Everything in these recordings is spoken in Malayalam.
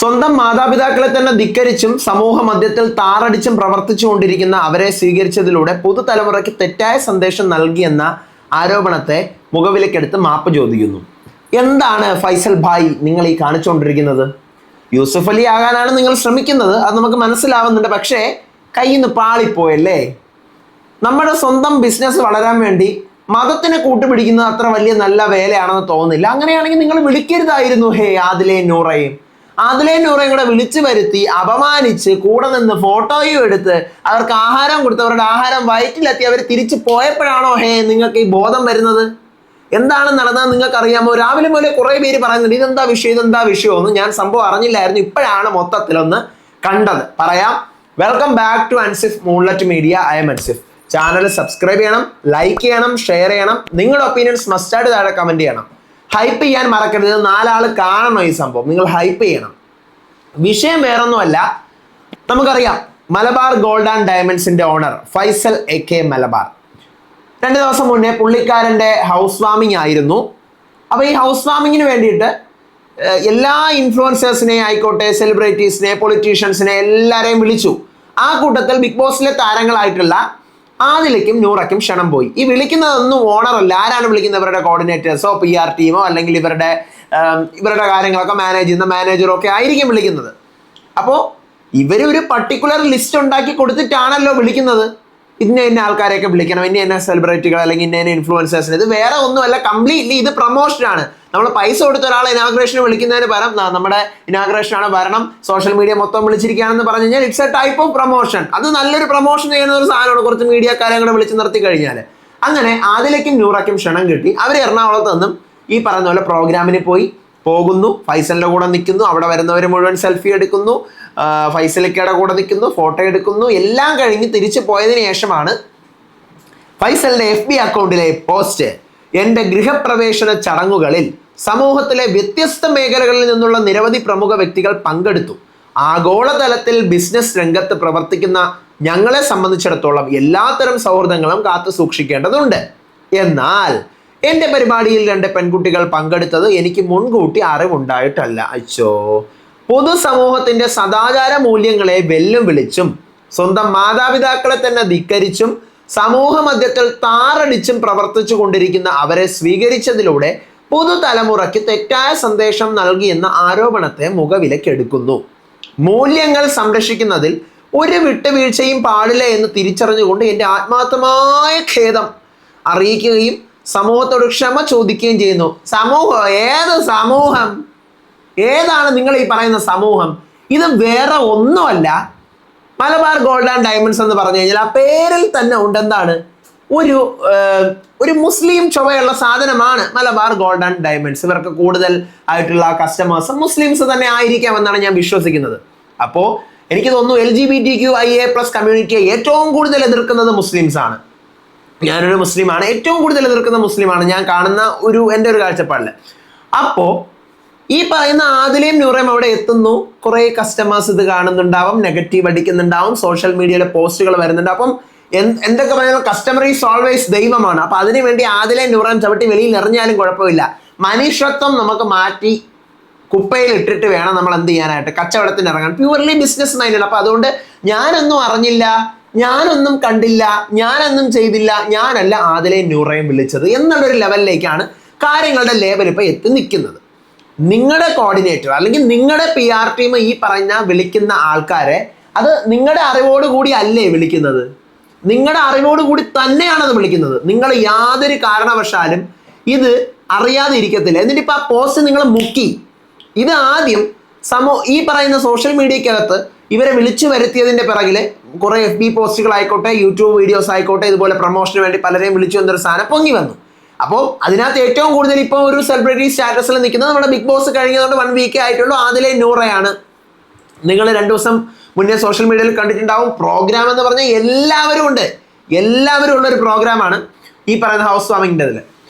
സ്വന്തം മാതാപിതാക്കളെ തന്നെ ധിക്കരിച്ചും സമൂഹ മധ്യത്തിൽ താറടിച്ചും പ്രവർത്തിച്ചുകൊണ്ടിരിക്കുന്ന അവരെ സ്വീകരിച്ചതിലൂടെ പുതുതലമുറയ്ക്ക് തെറ്റായ സന്ദേശം നൽകിയെന്ന ആരോപണത്തെ മുഖവിലക്കെടുത്ത് മാപ്പ് ചോദിക്കുന്നു. എന്താണ് ഫൈസൽ ഭായ് നിങ്ങൾ ഈ കാണിച്ചുകൊണ്ടിരിക്കുന്നത്? യൂസഫ് അലി ആകാനാണ് നിങ്ങൾ ശ്രമിക്കുന്നത്, അത് നമുക്ക് മനസ്സിലാവുന്നുണ്ട്. പക്ഷേ കയ്യിൽ നിന്ന് പാളിപ്പോയല്ലേ? നമ്മുടെ സ്വന്തം ബിസിനസ് വളരാൻ വേണ്ടി മതത്തിനെ കൂട്ടുപിടിക്കുന്നത് അത്ര വലിയ നല്ല വേലയാണെന്ന് തോന്നുന്നില്ല. അങ്ങനെയാണെങ്കിൽ നിങ്ങൾ വിളിക്കരുതായിരുന്നു ആദിലയും നൂറയും കൂടെ വിളിച്ചു വരുത്തി അപമാനിച്ച് കൂടെ നിന്ന് ഫോട്ടോയും എടുത്ത് അവർക്ക് ആഹാരം കൊടുത്ത് അവരുടെ ആഹാരം വയറ്റിലെത്തി അവർ തിരിച്ചു പോയപ്പോഴാണോ നിങ്ങൾക്ക് ഈ ബോധം വരുന്നത്? എന്താണ് നടന്നതെന്ന് നിങ്ങൾക്ക് അറിയാമോ? രാവിലെ മുതലേ കുറെ പേര് പറയുന്നുണ്ട് ഇതെന്താ വിഷയം. ഞാൻ സംഭവം അറിഞ്ഞില്ലായിരുന്നു, ഇപ്പോഴാണ് മൊത്തത്തിലൊന്ന് കണ്ടത്. പറയാം. Welcome back to Ansif moonlight media. I'm Ansif. Channel subscribe ചെയ്യണം, ലൈക്ക് ചെയ്യണം, ഷെയർ ചെയ്യണം. നിങ്ങളുടെ ഒപ്പീനിയൻസ് മസ്റ്റായിട്ട് താഴെ കമന്റ് ചെയ്യണം. ഹൈപ്പ് ചെയ്യാൻ മറക്കരുത്. 4 ആൾ കാണണം ഈ സംഭവം. നിങ്ങൾ ഹൈപ്പ് ചെയ്യണം. വിഷയം വേറൊന്നുമല്ല, നമുക്കറിയാം മലബാർ ഗോൾഡ് ആൻഡ് ഡയമണ്ട്സിന്റെ ഓണർ ഫൈസൽ AK മലബാർ 2 ദിവസം മുന്നേ പുള്ളിക്കാരൻ്റെ ഹൗസ് വാമിംഗ് ആയിരുന്നു. അപ്പോൾ ഈ ഹൗസ് വാമിങ്ങിന് വേണ്ടിയിട്ട് എല്ലാ ഇൻഫ്ലുവൻസേഴ്സിനെ ആയിക്കോട്ടെ, സെലിബ്രിറ്റീസിനെ, പൊളിറ്റീഷ്യൻസിനെ എല്ലാവരെയും വിളിച്ചു. ആ കൂട്ടത്തിൽ ബിഗ് ബോസിലെ താരങ്ങളായിട്ടുള്ള ആദിലയ്ക്കും നൂറയ്ക്കും ക്ഷണം പോയി. ഈ വിളിക്കുന്നതൊന്നും ഓണറല്ല. ആരാണ് വിളിക്കുന്നത്? ഇവരുടെ കോർഡിനേറ്റേഴ്സോ PR ടീമോ അല്ലെങ്കിൽ ഇവരുടെ കാര്യങ്ങളൊക്കെ മാനേജ് ചെയ്യുന്ന മാനേജറോ ഒക്കെ ആയിരിക്കും വിളിക്കുന്നത്. അപ്പോൾ ഇവരൊരു പർട്ടിക്കുലർ ലിസ്റ്റ് ഉണ്ടാക്കി കൊടുത്തിട്ടാണല്ലോ വിളിക്കുന്നത്. ഇന്ന ആൾക്കാരെയൊക്കെ വിളിക്കണം, ഇന്ന സെലിബ്രിറ്റികൾ അല്ലെങ്കിൽ ഇന്ന ഇൻഫ്ലുവൻസേഴ്സിന്. ഇത് വേറെ ഒന്നുമല്ല, കംപ്ലീറ്റ്ലി ഇത് പ്രൊമോഷനാണ്. നമ്മൾ പൈസ കൊടുത്ത ഒരാളെ ഇനാഗ്രേഷന് വിളിക്കുന്നതിന് പകരം നമ്മുടെ ഇനാഗ്രേഷനാണ് ഭരണം, സോഷ്യൽ മീഡിയ മൊത്തം വിളിച്ചിരിക്കുകയാണെന്ന് പറഞ്ഞു കഴിഞ്ഞാൽ it's A type of promotion. അത് നല്ലൊരു പ്രൊമോഷൻ ചെയ്യുന്ന ഒരു സാധനമാണ്. കുറച്ച് മീഡിയക്കാരെ കൂടെ വിളിച്ച് നിർത്തി കഴിഞ്ഞാൽ. അങ്ങനെ ആദിലയ്ക്കും നൂറയ്ക്കും ക്ഷണം കിട്ടി. അവർ എറണാകുളത്ത് നിന്നും ഈ പറയുന്ന പോലെ പ്രോഗ്രാമിന് പോകുന്നു. ഫൈസലിൻ്റെ കൂടെ നിൽക്കുന്നു. അവിടെ വരുന്നവർ മുഴുവൻ സെൽഫി എടുക്കുന്നു. ഫൈസലിക്കയുടെ കൂടെ നിൽക്കുന്നു, ഫോട്ടോ എടുക്കുന്നു. എല്ലാം കഴിഞ്ഞ് തിരിച്ചു പോയതിനു ശേഷമാണ് ഫൈസലിൻ്റെ FB അക്കൗണ്ടിലെ പോസ്റ്റ്, എൻ്റെ ഗൃഹപ്രവേശന ചടങ്ങുകളിൽ സമൂഹത്തിലെ വ്യത്യസ്ത മേഖലകളിൽ നിന്നുള്ള നിരവധി പ്രമുഖ വ്യക്തികൾ പങ്കെടുത്തു. ആഗോളതലത്തിൽ ബിസിനസ് രംഗത്ത് പ്രവർത്തിക്കുന്ന ഞങ്ങളെ സംബന്ധിച്ചിടത്തോളം എല്ലാത്തരം സൗഹൃദങ്ങളും കാത്തു സൂക്ഷിക്കേണ്ടതുണ്ട്. എന്നാൽ എൻ്റെ പരിപാടിയിൽ 2 പെൺകുട്ടികൾ പങ്കെടുത്തത് എനിക്ക് മുൻകൂട്ടി അറിവുണ്ടായിട്ടല്ല. പൊതുസമൂഹത്തിന്റെ സദാചാര മൂല്യങ്ങളെ വെല്ലുവിളിച്ചും സ്വന്തം മാതാപിതാക്കളെ തന്നെ ധിക്കരിച്ചും സമൂഹ മധ്യത്തിൽ താറടിച്ചും പ്രവർത്തിച്ചു കൊണ്ടിരിക്കുന്ന അവരെ സ്വീകരിച്ചതിലൂടെ പുതുതലമുറയ്ക്ക് തെറ്റായ സന്ദേശം നൽകിയെന്ന ആരോപണത്തെ മുഖവിലക്കെടുക്കുന്നു. മൂല്യങ്ങൾ സംരക്ഷിക്കുന്നതിൽ ഒരു വിട്ടുവീഴ്ചയും പാടില്ല എന്ന് തിരിച്ചറിഞ്ഞുകൊണ്ട് എൻ്റെ ആത്മാർത്ഥമായ ഖേദം അറിയിക്കുകയും സമൂഹത്തോട് ക്ഷമ ചോദിക്കുകയും ചെയ്യുന്നു. ഏത് സമൂഹം? ഏതാണ് നിങ്ങൾ ഈ പറയുന്ന സമൂഹം? ഇത് വേറെ ഒന്നുമല്ല. മലബാർ ഗോൾഡ് ആൻഡ് ഡയമണ്ട്സ് എന്ന് പറഞ്ഞു കഴിഞ്ഞാൽ ആ പേരിൽ തന്നെ ഉണ്ട്. എന്താണ്? ഒരു മുസ്ലിം ചുവയുള്ള സാധനമാണ് മലബാർ ഗോൾഡ് ആൻഡ് ഡയമണ്ട്സ്. ഇവർക്ക് കൂടുതൽ ആയിട്ടുള്ള കസ്റ്റമേഴ്സ് മുസ്ലിംസ് തന്നെ ആയിരിക്കാം എന്നാണ് ഞാൻ വിശ്വസിക്കുന്നത്. അപ്പോൾ എനിക്ക് തോന്നുന്നു LGBTQIA+ കമ്മ്യൂണിറ്റിയെ ഏറ്റവും കൂടുതൽ എതിർക്കുന്നത് മുസ്ലിംസ് ആണ്. ഞാനൊരു മുസ്ലിമാണ്. ഏറ്റവും കൂടുതൽ എതിർക്കുന്ന മുസ്ലിമാണ് ഞാൻ കാണുന്ന എൻ്റെ ഒരു കാഴ്ചപ്പാടിൽ. അപ്പോൾ ഈ പറയുന്ന ആദിലയും നൂറയും അവിടെ എത്തുന്നു. കുറേ കസ്റ്റമേഴ്സ് ഇത് കാണുന്നുണ്ടാവും, നെഗറ്റീവ് അടിക്കുന്നുണ്ടാവും, സോഷ്യൽ മീഡിയയിലെ പോസ്റ്റുകൾ വരുന്നുണ്ട്. അപ്പം എന്തൊക്കെ പറഞ്ഞാൽ കസ്റ്റമർ ഈസ് ഓൾവേസ് ദൈവമാണ്. അപ്പം അതിനുവേണ്ടി ആദിലയും നൂറയും ചവിട്ടി വെളിയിൽ എറിഞ്ഞാലും കുഴപ്പമില്ല. മനുഷ്യത്വം നമുക്ക് മാറ്റി കുപ്പയിൽ ഇട്ടിട്ട് വേണം നമ്മൾ എന്ത് ചെയ്യാനായിട്ട്, കച്ചവടത്തിന് ഇറങ്ങാൻ. പ്യൂർലി ബിസിനസ് മൈൻഡാണ്. അപ്പം അതുകൊണ്ട് ഞാനൊന്നും അറിഞ്ഞില്ല, ഞാനൊന്നും കണ്ടില്ല, ഞാനൊന്നും ചെയ്തില്ല, ഞാനല്ല ആദിലയും നൂറയും വിളിച്ചത് എന്നുള്ളൊരു ലെവലിലേക്കാണ് കാര്യങ്ങളുടെ ലേബൽ ഇപ്പോൾ എത്തി നിൽക്കുന്നത്. നിങ്ങളുടെ കോർഡിനേറ്റർ അല്ലെങ്കിൽ നിങ്ങളുടെ PR ടീം ഈ പറഞ്ഞ വിളിക്കുന്ന ആൾക്കാരെ അത് നിങ്ങളുടെ അറിവോടുകൂടി അല്ലേ വിളിക്കുന്നത്? നിങ്ങളുടെ അറിവോടുകൂടി തന്നെയാണ് അത് വിളിക്കുന്നത്. നിങ്ങൾ യാതൊരു കാരണവശാലും ഇത് അറിയാതെ ഇരിക്കത്തില്ല. എന്നിട്ട് ഇപ്പം ആ പോസ്റ്റ് നിങ്ങൾ മുക്കി. ഇത് ആദ്യം ഈ പറയുന്ന സോഷ്യൽ മീഡിയക്കകത്ത് ഇവരെ വിളിച്ചു വരുത്തിയതിൻ്റെ പിറകിൽ കുറേ FB പോസ്റ്റുകൾ ആയിക്കോട്ടെ, യൂട്യൂബ് വീഡിയോസ് ആയിക്കോട്ടെ, ഇതുപോലെ പ്രൊമോഷന് വേണ്ടി പലരെയും വിളിച്ചു എന്നൊരു സാധനം പൊങ്ങി വന്നു. അപ്പോൾ അതിനകത്ത് ഏറ്റവും കൂടുതൽ ഇപ്പോൾ ഒരു സെലിബ്രിറ്റി സ്റ്റാറ്റസിൽ നിൽക്കുന്നത് നമ്മുടെ ബിഗ് ബോസ് കഴിഞ്ഞതുകൊണ്ട് 1 വീക്കേ ആയിട്ടുള്ളൂ ആദിലയും നൂറയാണ്. നിങ്ങൾ 2 ദിവസം മുന്നേ സോഷ്യൽ മീഡിയയിൽ കണ്ടിട്ടുണ്ടാവും. പ്രോഗ്രാം എന്ന് പറഞ്ഞാൽ എല്ലാവരും ഉള്ളൊരു പ്രോഗ്രാമാണ് ഈ പറയുന്ന ഹൗസ് വാമിങ്ങിൻ്റെതിൽ.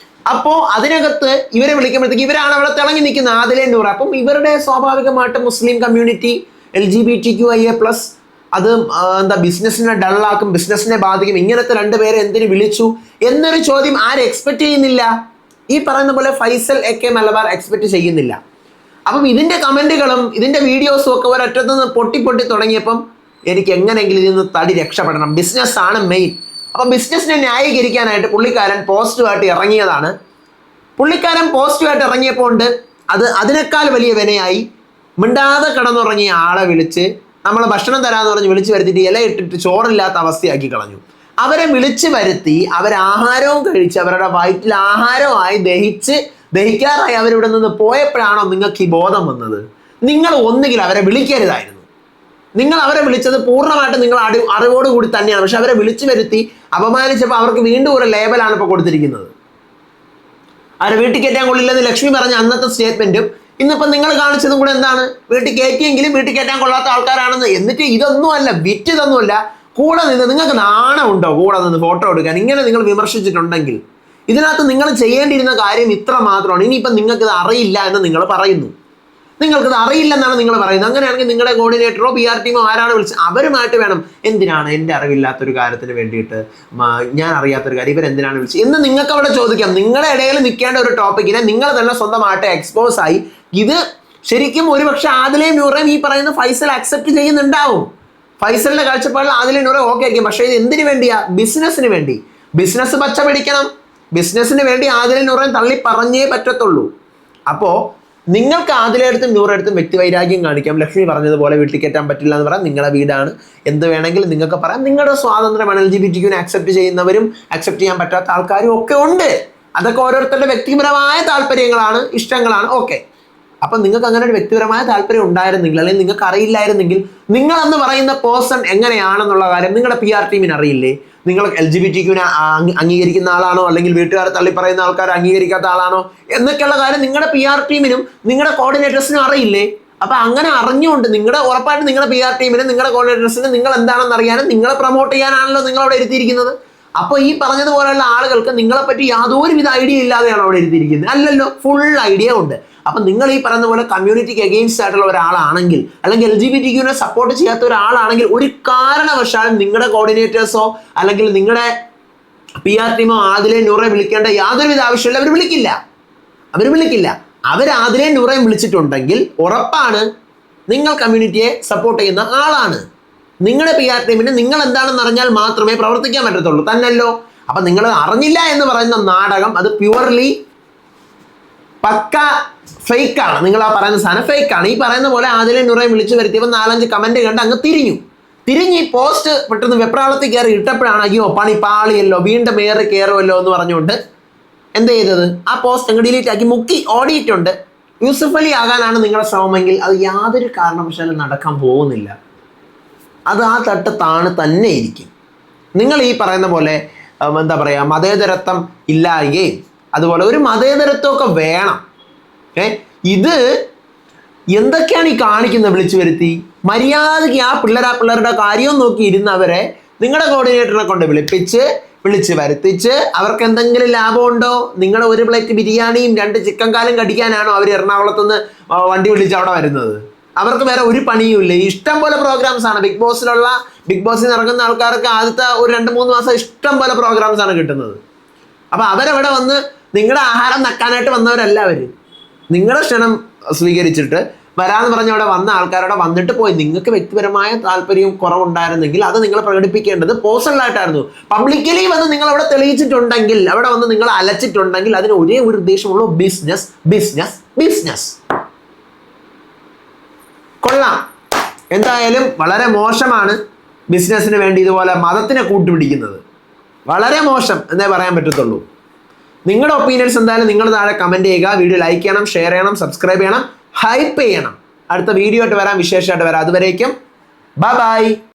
അപ്പോൾ അതിനകത്ത് ഇവരെ വിളിക്കുമ്പോഴത്തേക്ക് ഇവരാണ് അവിടെ തിളങ്ങി നിൽക്കുന്നത്, ആദിലയും നൂറ. അപ്പം ഇവരുടെ സ്വാഭാവികമായിട്ട് മുസ്ലിം കമ്മ്യൂണിറ്റി, LGBTQIA+, അത് ബിസിനസ്സിനെ ഡള്ളാക്കും, ബിസിനസ്സിനെ ബാധിക്കും. ഇങ്ങനത്തെ 2 പേരെ എന്തിനു വിളിച്ചു എന്നൊരു ചോദ്യം ആരും എക്സ്പെക്ട് ചെയ്യുന്നില്ല. ഈ പറയുന്ന പോലെ ഫൈസൽ AK മലബാർ എക്സ്പെക്ട് ചെയ്യുന്നില്ല. അപ്പം ഇതിന്റെ കമന്റുകളും ഇതിന്റെ വീഡിയോസും ഒക്കെ ഒരറ്റത്ത് നിന്ന് പൊട്ടി തുടങ്ങിയപ്പം എനിക്ക് എങ്ങനെയെങ്കിലും ഇതിൽ നിന്ന് തടി രക്ഷപ്പെടണം. ബിസിനസ് ആണ് മെയിൻ. അപ്പം ബിസിനസ്സിനെ ന്യായീകരിക്കാനായിട്ട് പുള്ളിക്കാരൻ പോസിറ്റീവായിട്ട് ഇറങ്ങിയതാണ്. പുള്ളിക്കാരൻ പോസിറ്റീവായിട്ട് ഇറങ്ങിയപ്പോൾ ഉണ്ട് അതിനേക്കാൾ വലിയ വിനയായി മിണ്ടാതെ കിടന്നുറങ്ങിയ ആളെ വിളിച്ച് നമ്മൾ ഭക്ഷണം തരാമെന്ന് പറഞ്ഞ് വിളിച്ച് വരുത്തിയിട്ട് ഇല ഇട്ടിട്ട് ചോറില്ലാത്ത അവസ്ഥയാക്കി കളഞ്ഞു. അവരെ വിളിച്ച് വരുത്തി ആഹാരവും കഴിച്ച് അവരുടെ വയറ്റിൽ ആഹാരമായി ദഹിക്കാറായി അവരിവിടെ നിന്ന് പോയപ്പോഴാണോ നിങ്ങൾക്ക് ഈ ബോധം വന്നത്? നിങ്ങൾ ഒന്നുകിൽ അവരെ വിളിക്കരുതായിരുന്നു. നിങ്ങൾ അവരെ വിളിച്ചത് പൂർണ്ണമായിട്ട് നിങ്ങൾ അറിവോടുകൂടി തന്നെയാണ്. പക്ഷെ അവരെ വിളിച്ചു വരുത്തി അപമാനിച്ചപ്പോൾ അവർക്ക് വീണ്ടും ഒരു ലേബലാണ് ഇപ്പോൾ കൊടുത്തിരിക്കുന്നത്. അവരെ വീട്ടിൽ കയറ്റാൻ കൊള്ളില്ലെന്ന് ലക്ഷ്മി പറഞ്ഞ അന്നത്തെ സ്റ്റേറ്റ്മെന്റും ഇന്നിപ്പം നിങ്ങൾ കാണിച്ചതും കൂടെ എന്താണ്? വീട്ടിൽ കയറ്റിയെങ്കിലും വീട്ടിൽ കയറ്റാൻ കൊള്ളാത്ത ആൾക്കാരാണെന്ന്. എന്നിട്ട് ഇതൊന്നുമല്ല, ഇതൊന്നുമല്ല, കൂടെ നിന്ന് നിങ്ങൾക്ക് നാണമുണ്ടോ കൂടെ നിന്ന് ഫോട്ടോ എടുക്കാൻ? ഇങ്ങനെ നിങ്ങൾ വിമർശിച്ചിട്ടുണ്ടെങ്കിൽ ഇതിനകത്ത് നിങ്ങൾ ചെയ്യേണ്ടിയിരുന്ന കാര്യം ഇത്ര മാത്രമാണ്. ഇനിയിപ്പം നിങ്ങൾക്കിത് അറിയില്ല എന്ന് നിങ്ങൾ പറയുന്നു. നിങ്ങൾക്കിത് അറിയില്ലെന്നാണ് നിങ്ങൾ പറയുന്നത്. അങ്ങനെയാണെങ്കിൽ നിങ്ങളുടെ കോർഡിനേറ്ററോ PR ടീമോ ആരാണ് വിളിച്ചത് അവരുമായിട്ട് വേണം. എന്തിനാണ് എൻ്റെ അറിവില്ലാത്തൊരു കാര്യത്തിന് വേണ്ടിയിട്ട് ഞാൻ അറിയാത്തൊരു കാര്യം ഇവരെന്തിനാണ് വിളിച്ചത് എന്ന് നിങ്ങൾക്ക് അവിടെ ചോദിക്കാം. നിങ്ങളുടെ ഇടയിൽ നിൽക്കേണ്ട ഒരു ടോപ്പിക്കിനെ നിങ്ങൾ തന്നെ സ്വന്തമായിട്ട് എക്സ്പോസ് ആയി. ഇത് ശരിക്കും ഒരുപക്ഷെ ആദിലയും നൂറയും ഈ പറയുന്ന ഫൈസൽ അക്സെപ്റ്റ് ചെയ്യുന്നുണ്ടാവും. ഫൈസലിന്റെ കാഴ്ചപ്പാടിൽ ആദിലയും നൂറയും ഓക്കെ ആയിരിക്കും. പക്ഷേ ഇത് എന്തിനു വേണ്ടിയാ? ബിസിനസ്സിന് വേണ്ടി. ബിസിനസ് പച്ച പിടിക്കണം. ബിസിനസ്സിന് വേണ്ടി ആദിലയും നൂറയും തള്ളി പറഞ്ഞേ പറ്റത്തുള്ളൂ. അപ്പോൾ നിങ്ങൾക്ക് ആദിലയെടുത്തും നൂറെടുത്തും വ്യക്തിവൈരാഗ്യം കാണിക്കാം. ലക്ഷ്മി പറഞ്ഞതുപോലെ വീട്ടിൽ കയറ്റാൻ പറ്റില്ല എന്ന് പറയാം. നിങ്ങളുടെ വീടാണ്, എന്ത് വേണമെങ്കിലും നിങ്ങൾക്ക് പറയാം. നിങ്ങളുടെ സ്വാതന്ത്ര്യമാണ്. LGBTQ അക്സെപ്റ്റ് ചെയ്യുന്നവരും അക്സെപ്റ്റ് ചെയ്യാൻ പറ്റാത്ത ആൾക്കാരും ഒക്കെ ഉണ്ട്. അതൊക്കെ ഓരോരുത്തരുടെ വ്യക്തിപരമായ താല്പര്യങ്ങളാണ്, ഇഷ്ടങ്ങളാണ്. ഓക്കെ. അപ്പം നിങ്ങൾക്ക് അങ്ങനെ ഒരു വ്യക്തിപരമായ താല്പര്യം ഉണ്ടായിരുന്നെങ്കിൽ അല്ലെങ്കിൽ നിങ്ങൾക്ക് അറിയില്ലായിരുന്നെങ്കിൽ നിങ്ങളെന്ന് പറയുന്ന പേഴ്സൺ എങ്ങനെയാണെന്നുള്ള കാര്യം നിങ്ങളുടെ PR ടീമിന് അറിയില്ലേ? നിങ്ങൾ LGBTQ അംഗീകരിക്കുന്ന ആളാണോ അല്ലെങ്കിൽ വീട്ടുകാരെ തള്ളി പറയുന്ന ആൾക്കാർ അംഗീകരിക്കാത്ത ആളാണോ എന്നൊക്കെയുള്ള കാര്യം നിങ്ങളുടെ PR ടീമിനും നിങ്ങളുടെ കോർഡിനേറ്റേഴ്സിനും അറിയില്ലേ? അപ്പം അങ്ങനെ അറിഞ്ഞുകൊണ്ട് ഉറപ്പായിട്ട് നിങ്ങളുടെ PR ടീമിനും നിങ്ങളുടെ കോർഡിനേറ്റേഴ്സിനും നിങ്ങൾ എന്താണെന്ന് അറിയാനും നിങ്ങളെ പ്രൊമോട്ട് ചെയ്യാനാണല്ലോ നിങ്ങളവിടെ ഇരുത്തിയിരിക്കുന്നത്. അപ്പോൾ ഈ പറഞ്ഞതുപോലെയുള്ള ആളുകൾക്ക് നിങ്ങളെപ്പറ്റി യാതൊരുവിധ ഐഡിയ ഇല്ലാതെയാണ് അവിടെ ഇരുത്തിയിരിക്കുന്നത്. അല്ലല്ലോ, ഫുൾ ഐഡിയ ഉണ്ട്. അപ്പം നിങ്ങൾ ഈ പറയുന്ന പോലെ കമ്മ്യൂണിറ്റിക്ക് അഗെയിൻസ്റ്റ് ആയിട്ടുള്ള ഒരാളാണെങ്കിൽ അല്ലെങ്കിൽ LGBTQ സപ്പോർട്ട് ചെയ്യാത്ത ഒരാളാണെങ്കിൽ ഒരു കാരണവശാലും നിങ്ങളുടെ കോർഡിനേറ്റേഴ്സോ അല്ലെങ്കിൽ നിങ്ങളുടെ PR ടീമോ ആദിലയും നൂറയും വിളിക്കേണ്ട യാതൊരുവിധ ആവശ്യമില്ല. അവർ വിളിക്കില്ല. അവർ ആദിലയും നൂറയും വിളിച്ചിട്ടുണ്ടെങ്കിൽ ഉറപ്പാണ് നിങ്ങൾ കമ്മ്യൂണിറ്റിയെ സപ്പോർട്ട് ചെയ്യുന്ന ആളാണ്. നിങ്ങളുടെ PR ടീമിന് നിങ്ങൾ എന്താണെന്ന് അറിഞ്ഞാൽ മാത്രമേ പ്രവർത്തിക്കാൻ പറ്റത്തുള്ളൂ തന്നല്ലോ. അപ്പം നിങ്ങൾ അറിഞ്ഞില്ല എന്ന് പറയുന്ന നാടകം അത് പ്യുവർലി പക്ക ഫേക്കാണ്. നിങ്ങൾ ആ പറയുന്ന സാധനം ഫേക്കാണ്. ഈ പറയുന്ന പോലെ ആദിലയും നൂറയും വിളിച്ചു വരുത്തിയപ്പോൾ 4-5 കമന്റ് കണ്ട് അങ്ങ് തിരിഞ്ഞ് ഈ പോസ്റ്റ് പെട്ടെന്ന് വെപ്രാളത്തിൽ കയറി ഇട്ടപ്പോഴാണ് അയ്യോ പണി പാളിയല്ലോ, വീണ്ടും ഏറെ കയറുമല്ലോ എന്ന് പറഞ്ഞുകൊണ്ട് എന്ത് ചെയ്തത്? ആ പോസ്റ്റ് അങ്ങ് ഡിലീറ്റ് ആക്കി മുക്കി ഓടിയിട്ടുണ്ട്. യൂസഫ് അലി ആകാനാണ് നിങ്ങളുടെ ശ്രമമെങ്കിൽ അത് യാതൊരു കാരണവശാലും നടക്കാൻ പോകുന്നില്ല. അത് ആ തട്ട് തന്നെ ഇരിക്കും. നിങ്ങൾ ഈ പറയുന്ന പോലെ എന്താ പറയുക, മതേതരത്വം ഇല്ലായെങ്കിൽ അതുപോലെ ഒരു മതേതരത്വമൊക്കെ വേണം. ഇത് എന്തൊക്കെയാണ് ഈ കാണിക്കുന്നത്? വിളിച്ചു വരുത്തി മര്യാദയ്ക്ക് ആ പിള്ളേരുടെ കാര്യവും നോക്കി ഇരുന്നവരെ നിങ്ങളുടെ കോർഡിനേറ്ററിനെ കൊണ്ട് വിളിച്ച് വരുത്തിച്ച് അവർക്ക് എന്തെങ്കിലും ലാഭമുണ്ടോ? നിങ്ങളുടെ ഒരു പ്ലേറ്റ് ബിരിയാണിയും 2 ചിക്കൻ കാലും കടിക്കാനാണോ അവർ എറണാകുളത്തുനിന്ന് വണ്ടി വിളിച്ച് അവിടെ വരുന്നത്? അവർക്ക് വേറെ ഒരു പണിയും ഇല്ല. ഇഷ്ടം പോലെ പ്രോഗ്രാംസ് ആണ് ബിഗ് ബോസിൽ ഇറങ്ങുന്ന ആൾക്കാർക്ക് ആദ്യത്തെ ഒരു 2-3 മാസം ഇഷ്ടം പോലെ പ്രോഗ്രാംസ് ആണ് കിട്ടുന്നത്. അപ്പം അവരവിടെ വന്ന് നിങ്ങളുടെ ആഹാരം നക്കാനായിട്ട് വന്നവരല്ല. അവർ നിങ്ങളുടെ ക്ഷണം സ്വീകരിച്ചിട്ട് വരാമെന്ന് പറഞ്ഞ അവിടെ വന്ന ആൾക്കാരവിടെ വന്നിട്ട് പോയി. നിങ്ങൾക്ക് വ്യക്തിപരമായ താല്പര്യവും കുറവുണ്ടായിരുന്നെങ്കിൽ അത് നിങ്ങൾ പ്രകടിപ്പിക്കേണ്ടത് പേഴ്സണലായിട്ടായിരുന്നു. പബ്ലിക്കലി വന്ന് നിങ്ങൾ അവിടെ തെളിയിച്ചിട്ടുണ്ടെങ്കിൽ, അവിടെ വന്ന് നിങ്ങൾ അലച്ചിട്ടുണ്ടെങ്കിൽ അതിന് ഒരേ ഒരു ഉദ്ദേശമുള്ളൂ, ബിസിനസ്. കൊള്ളാം. എന്തായാലും വളരെ മോശമാണ് ബിസിനസ്സിന് വേണ്ടി ഇതുപോലെ മതത്തിനെ കൂട്ടുപിടിക്കുന്നത്. വളരെ മോശം എന്നേ പറയാൻ പറ്റത്തുള്ളൂ. നിങ്ങളുടെ ഒപ്പീനിയൻസ് എന്തായാലും നിങ്ങൾ താഴെ കമൻറ്റ് ചെയ്യുക. വീഡിയോ ലൈക്ക് ചെയ്യണം, ഷെയർ ചെയ്യണം, സബ്സ്ക്രൈബ് ചെയ്യണം, ഹൈപ്പ് ചെയ്യണം. അടുത്ത വീഡിയോ ആയിട്ട് വരാം, വിശേഷമായിട്ട് വരാം. അതുവരേക്കും ബൈ.